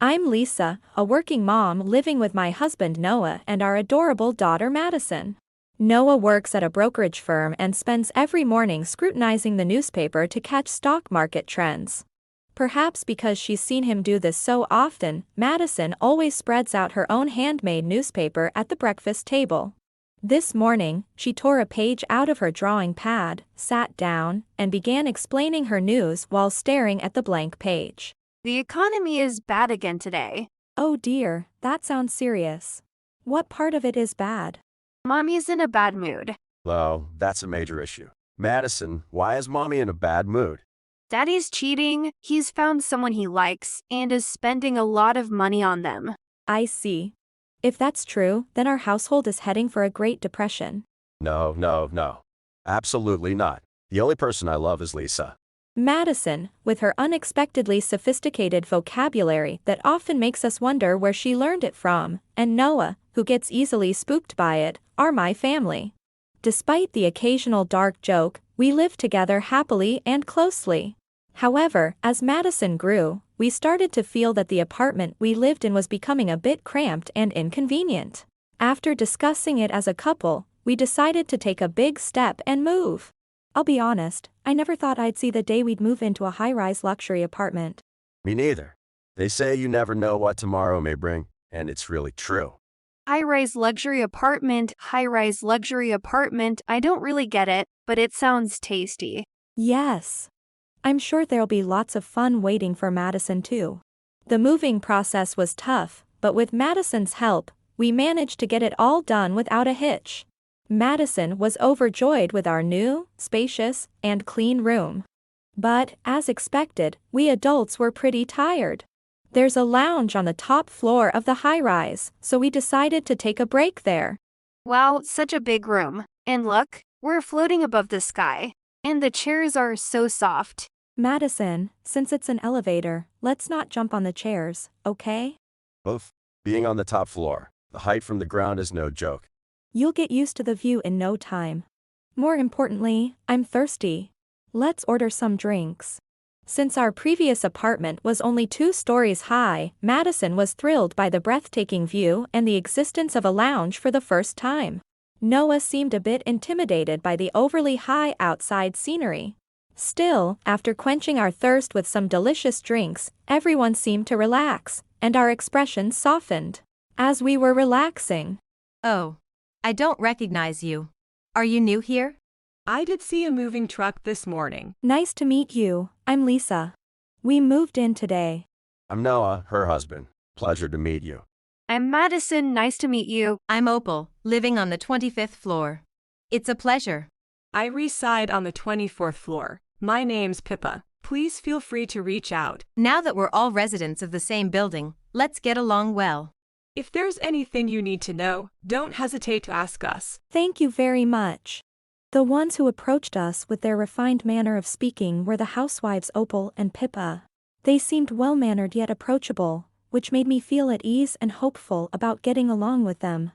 I'm Lisa, a working mom living with my husband Noah and our adorable daughter Madison. Noah works at a brokerage firm and spends every morning scrutinizing the newspaper to catch stock market trends. Perhaps because she's seen him do this so often, Madison always spreads out her own handmade newspaper at the breakfast table. This morning, she tore a page out of her drawing pad, sat down, and began explaining her news while staring at the blank page. The economy is bad again today. Oh dear, that sounds serious. What part of it is bad? Mommy's in a bad mood. Oh, that's a major issue. Madison, why is Mommy in a bad mood? Daddy's cheating, he's found someone he likes, and is spending a lot of money on them. I see. If that's true, then our household is heading for a Great Depression. No. Absolutely not. The only person I love is Lisa. Madison, with her unexpectedly sophisticated vocabulary that often makes us wonder where she learned it from, and Noah, who gets easily spooked by it, are my family. Despite the occasional dark joke, we live together happily and closely. However, as Madison grew, we started to feel that the apartment we lived in was becoming a bit cramped and inconvenient. After discussing it as a couple, we decided to take a big step and move. I'll be honest, I never thought I'd see the day we'd move into a high-rise luxury apartment. Me neither. They say you never know what tomorrow may bring, and it's really true. High-rise luxury apartment, I don't really get it, but it sounds tasty. Yes. I'm sure there'll be lots of fun waiting for Madison too. The moving process was tough, but with Madison's help, we managed to get it all done without a hitch. Madison was overjoyed with our new, spacious, and clean room. But, as expected, we adults were pretty tired. There's a lounge on the top floor of the high-rise, so we decided to take a break there. Wow, such a big room. And look, we're floating above the sky. And the chairs are so soft. Madison, since it's an elevator, let's not jump on the chairs, okay? Both. Being on the top floor, the height from the ground is no joke. You'll get used to the view in no time. More importantly, I'm thirsty. Let's order some drinks. Since our previous apartment was only 2 stories high, Madison was thrilled by the breathtaking view and the existence of a lounge for the first time. Noah seemed a bit intimidated by the overly high outside scenery. Still, after quenching our thirst with some delicious drinks, everyone seemed to relax, and our expressions softened. As we were relaxing. Oh, I don't recognize you. Are you new here? I did see a moving truck this morning. Nice to meet you, I'm Lisa. We moved in today. I'm Noah, her husband. Pleasure to meet you. I'm Madison, nice to meet you. I'm Opal, living on the 25th floor. It's a pleasure. I reside on the 24th floor. My name's Pippa. Please feel free to reach out. Now that we're all residents of the same building, let's get along well. If there's anything you need to know, don't hesitate to ask us. Thank you very much. The ones who approached us with their refined manner of speaking were the housewives Opal and Pippa. They seemed well-mannered yet approachable, which made me feel at ease and hopeful about getting along with them.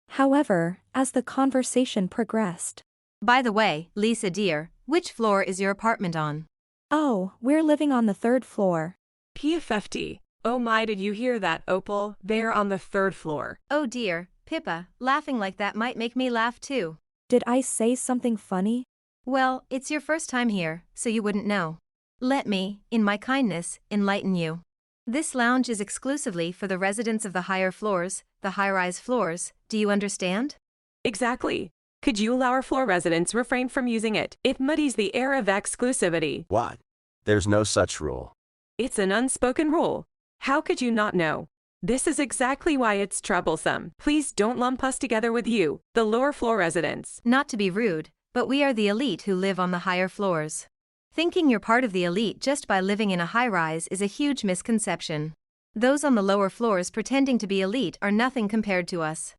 However, as the conversation progressed. By the way, Lisa dear, which floor is your apartment on? Oh, we're living on the 3rd floor. PFFD. Oh my, did you hear that, Opal? They're on the 3rd floor. Oh dear, Pippa, laughing like that might make me laugh too. Did I say something funny? Well, it's your first time here, so you wouldn't know. Let me, in my kindness, enlighten you. This lounge is exclusively for the residents of the higher floors, the high-rise floors, do you understand? Exactly. Could you allow our floor residents refrain from using it? It muddies the air of exclusivity. What? There's no such rule. It's an unspoken rule. How could you not know? This is exactly why it's troublesome. Please don't lump us together with you, the lower floor residents. Not to be rude, but we are the elite who live on the higher floors. Thinking you're part of the elite just by living in a high-rise is a huge misconception. Those on the lower floors pretending to be elite are nothing compared to us.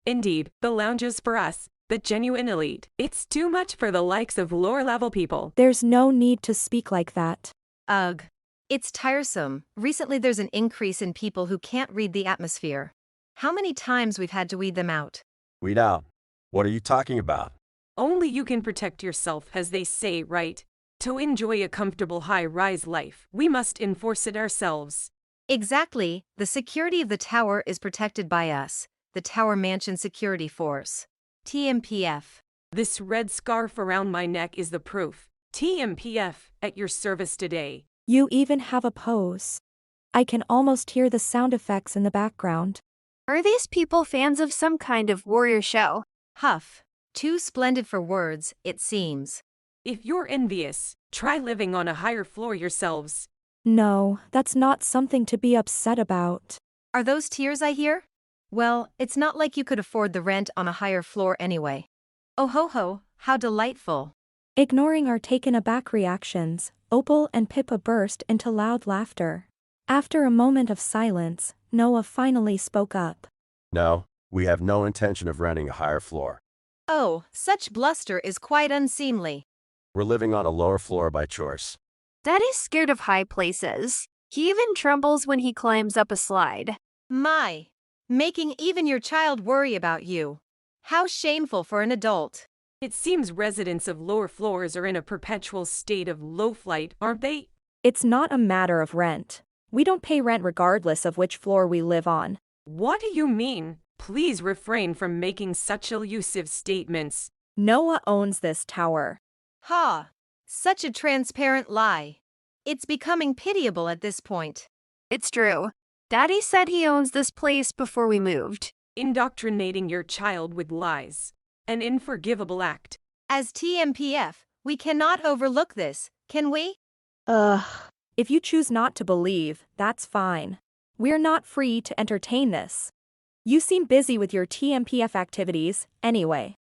Indeed, the lounge is for us, the genuine elite. It's too much for the likes of lower-level people. There's no need to speak like that. Ugh. It's tiresome. Recently there's an increase in people who can't read the atmosphere. How many times we've had to weed them out? Weed out? What are you talking about? Only you can protect yourself, as they say, right? To enjoy a comfortable high-rise life, we must enforce it ourselves. Exactly, the security of the tower is protected by us, the Tower Mansion Security Force. TMPF. This red scarf around my neck is the proof. TMPF, at your service today. You even have a pose. I can almost hear the sound effects in the background. Are these people fans of some kind of warrior show? Huff. Too splendid for words, it seems. If you're envious, try living on a higher floor yourselves. No, that's not something to be upset about. Are those tears I hear? Well, it's not like you could afford the rent on a higher floor anyway. Oh ho ho, how delightful. Ignoring our taken-aback reactions, Opal and Pippa burst into loud laughter. After a moment of silence, Noah finally spoke up. No, we have no intention of renting a higher floor. Oh, such bluster is quite unseemly. We're living on a lower floor by choice. Daddy's scared of high places. He even trembles when he climbs up a slide. My. Making even your child worry about you. How shameful for an adult. It seems residents of lower floors are in a perpetual state of low flight, aren't they? It's not a matter of rent. We don't pay rent regardless of which floor we live on. What do you mean? Please refrain from making such elusive statements. Noah owns this tower. Ha! Such a transparent lie. It's becoming pitiable at this point. It's true. Daddy said he owns this place before we moved. Indoctrinating your child with lies. An unforgivable act. As TMPF, we cannot overlook this, can we? If you choose not to believe, that's fine. We're not free to entertain this. You seem busy with your TMPF activities, anyway.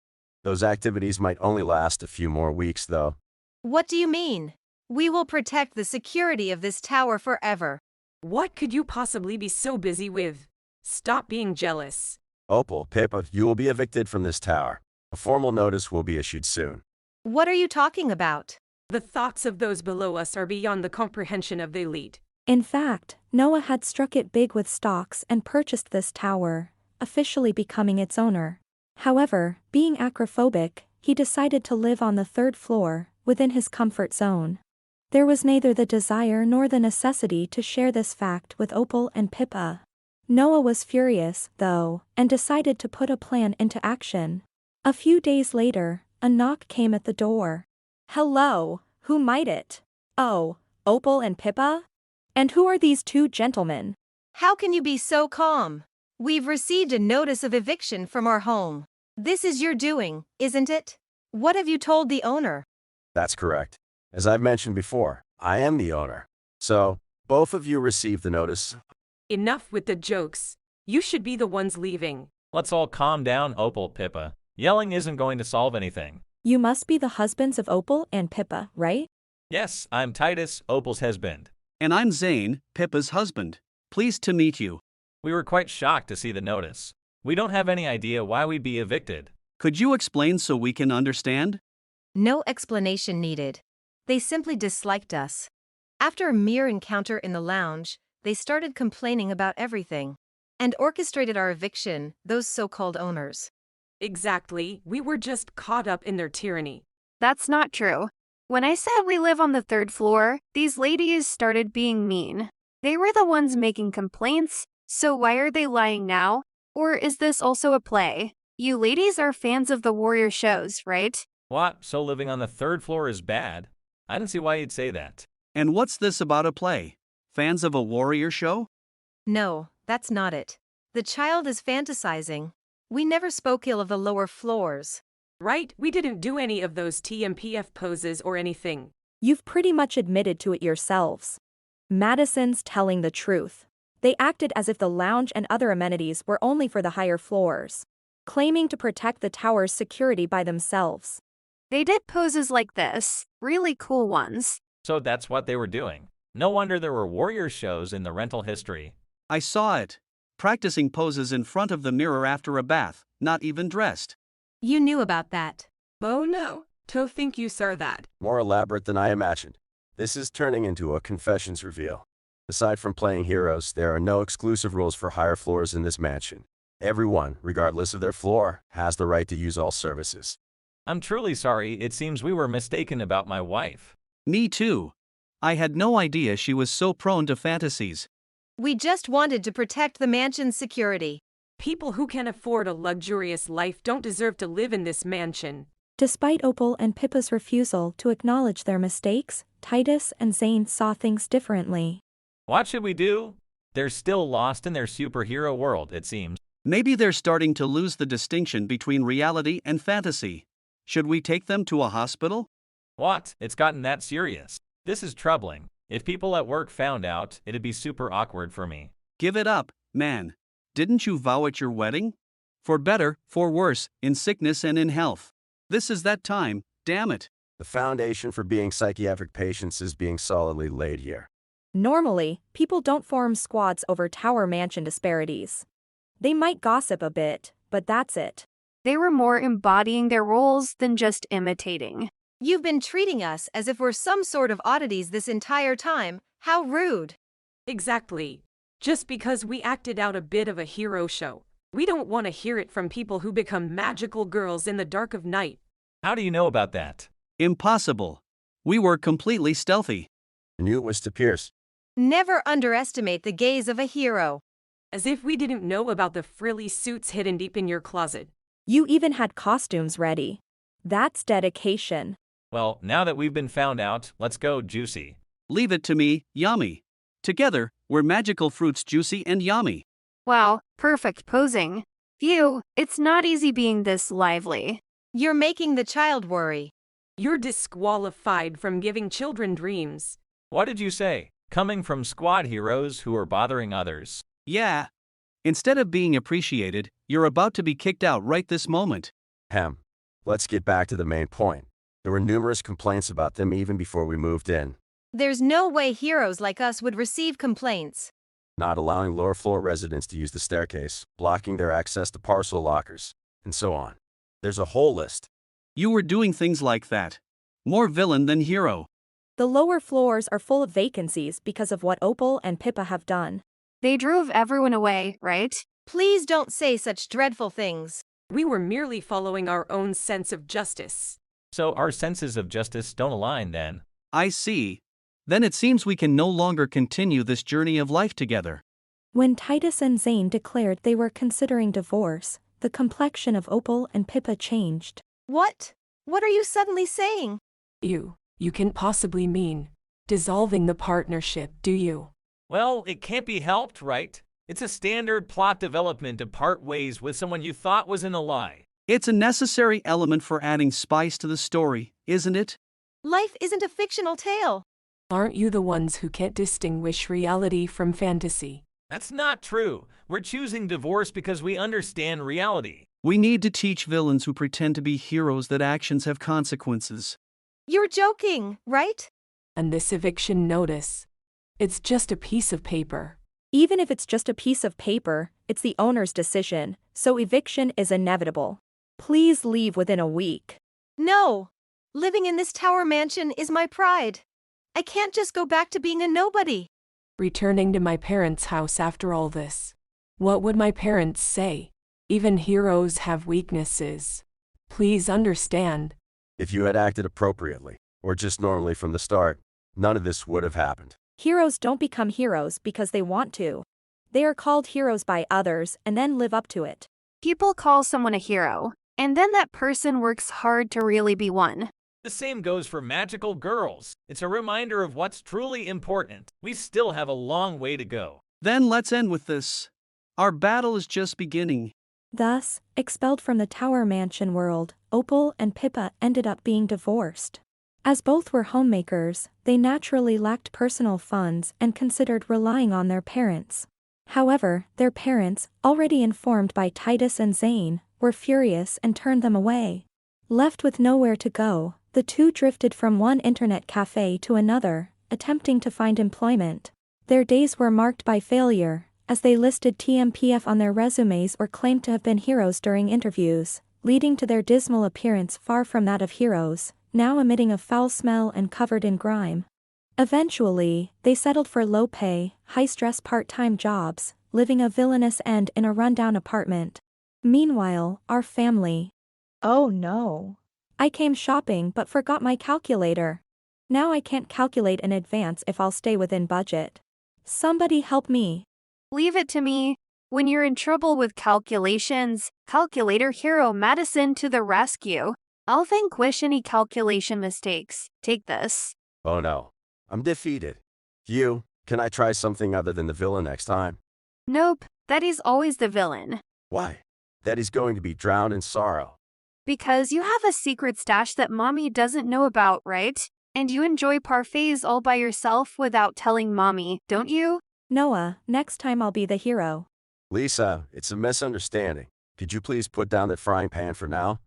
Those activities might only last a few more weeks, though. What do you mean? We will protect the security of this tower forever. What could you possibly be so busy with? Stop being jealous. Opal, Pippa, you will be evicted from this tower. A formal notice will be issued soon. What are you talking about? The thoughts of those below us are beyond the comprehension of the elite. In fact, Noah had struck it big with stocks and purchased this tower, officially becoming its owner. However, being acrophobic, he decided to live on the third floor, within his comfort zone. There was neither the desire nor the necessity to share this fact with Opal and Pippa. Noah was furious, though, and decided to put a plan into action. A few days later, a knock came at the door. Hello, who might it? Oh, Opal and Pippa? And who are these two gentlemen? How can you be so calm? We've received a notice of eviction from our home. This is your doing, isn't it? What have you told the owner? That's correct. As I've mentioned before, I am the owner. So, both of you received the notice. Enough with the jokes. You should be the ones leaving. Let's all calm down, Opal, Pippa. Yelling isn't going to solve anything. You must be the husbands of Opal and Pippa, right? Yes, I'm Titus, Opal's husband. And I'm Zane, Pippa's husband. Pleased to meet you. We were quite shocked to see the notice. We don't have any idea why we'd be evicted. Could you explain so we can understand? No explanation needed. They simply disliked us. After a mere encounter in the lounge, they started complaining about everything and orchestrated our eviction, those so-called owners. Exactly, we were just caught up in their tyranny. That's not true. When I said we live on the third floor, these ladies started being mean. They were the ones making complaints, so why are they lying now? Or is this also a play? You ladies are fans of the warrior shows, right? What? So living on the third floor is bad? I don't see why you'd say that. And what's this about a play? Fans of a warrior show? No, that's not it. The child is fantasizing. We never spoke ill of the lower floors. Right? We didn't do any of those TMPF poses or anything. You've pretty much admitted to it yourselves. Madison's telling the truth. They acted as if the lounge and other amenities were only for the higher floors, claiming to protect the tower's security by themselves. They did poses like this, really cool ones. So that's what they were doing. No wonder there were warrior shows in the rental history. I saw it. Practicing poses in front of the mirror after a bath, not even dressed. You knew about that. Oh no, to think you saw that. More elaborate than I imagined. This is turning into a confessions reveal. Aside from playing heroes, there are no exclusive rules for higher floors in this mansion. Everyone, regardless of their floor, has the right to use all services. I'm truly sorry, it seems we were mistaken about my wife. Me too. I had no idea she was so prone to fantasies. We just wanted to protect the mansion's security. People who can afford a luxurious life don't deserve to live in this mansion. Despite Opal and Pippa's refusal to acknowledge their mistakes, Titus and Zane saw things differently. What should we do? They're still lost in their superhero world, it seems. Maybe they're starting to lose the distinction between reality and fantasy. Should we take them to a hospital? What? It's gotten that serious. This is troubling. If people at work found out, it'd be super awkward for me. Give it up, man. Didn't you vow at your wedding? For better, for worse, in sickness and in health. This is that time, damn it. The foundation for being psychiatric patients is being solidly laid here. Normally, people don't form squads over Tower Mansion disparities. They might gossip a bit, but that's it. They were more embodying their roles than just imitating. You've been treating us as if we're some sort of oddities this entire time. How rude. Exactly. Just because we acted out a bit of a hero show. We don't want to hear it from people who become magical girls in the dark of night. How do you know about that? Impossible. We were completely stealthy. I knew it was to Pierce. Never underestimate the gaze of a hero. As if we didn't know about the frilly suits hidden deep in your closet. You even had costumes ready. That's dedication. Well, now that we've been found out, let's go, Juicy. Leave it to me, Yummy. Together, we're magical fruits, Juicy and Yummy. Wow, perfect posing. Phew, it's not easy being this lively. You're making the child worry. You're disqualified from giving children dreams. What did you say? Coming from squad heroes who are bothering others. Yeah. Instead of being appreciated, you're about to be kicked out right this moment. Let's get back to the main point. There were numerous complaints about them even before we moved in. There's no way heroes like us would receive complaints. Not allowing lower floor residents to use the staircase, blocking their access to parcel lockers, and so on. There's a whole list. You were doing things like that. More villain than hero. The lower floors are full of vacancies because of what Opal and Pippa have done. They drove everyone away, right? Please don't say such dreadful things. We were merely following our own sense of justice. So our senses of justice don't align then. I see. Then it seems we can no longer continue this journey of life together. When Titus and Zane declared they were considering divorce, the complexion of Opal and Pippa changed. What? What are you suddenly saying? You can't possibly mean dissolving the partnership, do you? Well, it can't be helped, right? It's a standard plot development to part ways with someone you thought was in a lie. It's a necessary element for adding spice to the story, isn't it? Life isn't a fictional tale. Aren't you the ones who can't distinguish reality from fantasy? That's not true. We're choosing divorce because we understand reality. We need to teach villains who pretend to be heroes that actions have consequences. You're joking, right? And this eviction notice, it's just a piece of paper. Even if it's just a piece of paper, it's the owner's decision, so eviction is inevitable. Please leave within a week. No. Living in this tower mansion is my pride. I can't just go back to being a nobody. Returning to my parents' house after all this. What would my parents say? Even heroes have weaknesses. Please understand. If you had acted appropriately, or just normally from the start, none of this would have happened. Heroes don't become heroes because they want to. They are called heroes by others and then live up to it. People call someone a hero, and then that person works hard to really be one. The same goes for magical girls. It's a reminder of what's truly important. We still have a long way to go. Then let's end with this. Our battle is just beginning. Thus, expelled from the Tower Mansion world, Opal and Pippa ended up being divorced. As both were homemakers, they naturally lacked personal funds and considered relying on their parents. However, their parents, already informed by Titus and Zane, were furious and turned them away. Left with nowhere to go, the two drifted from one internet cafe to another, attempting to find employment. Their days were marked by failure, as they listed TMPF on their resumes or claimed to have been heroes during interviews, leading to their dismal appearance far from that of heroes, now emitting a foul smell and covered in grime. Eventually, they settled for low-pay, high-stress part-time jobs, living a villainous end in a rundown apartment. Meanwhile, our family. Oh no. I came shopping but forgot my calculator. Now I can't calculate in advance if I'll stay within budget. Somebody help me. Leave it to me. When you're in trouble with calculations, calculator hero Madison to the rescue. I'll vanquish any calculation mistakes. Take this. Oh no. I'm defeated. Can I try something other than the villain next time? Nope, Daddy's always the villain. Why? Daddy's going to be drowned in sorrow. Because you have a secret stash that Mommy doesn't know about, right? And you enjoy parfaits all by yourself without telling Mommy, don't you? Noah, next time I'll be the hero. Lisa, it's a misunderstanding. Could you please put down that frying pan for now?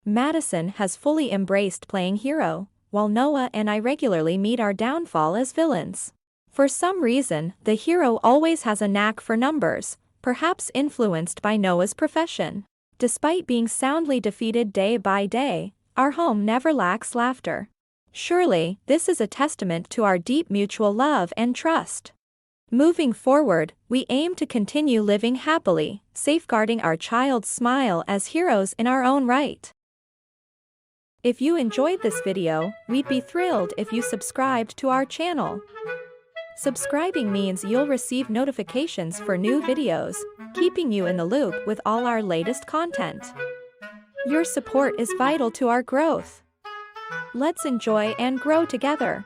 Madison has fully embraced playing hero, while Noah and I regularly meet our downfall as villains. For some reason, the hero always has a knack for numbers, perhaps influenced by Noah's profession. Despite being soundly defeated day by day, our home never lacks laughter. Surely, this is a testament to our deep mutual love and trust. Moving forward, we aim to continue living happily, safeguarding our child's smile as heroes in our own right. If you enjoyed this video, we'd be thrilled if you subscribed to our channel. Subscribing means you'll receive notifications for new videos, keeping you in the loop with all our latest content. Your support is vital to our growth. Let's enjoy and grow together.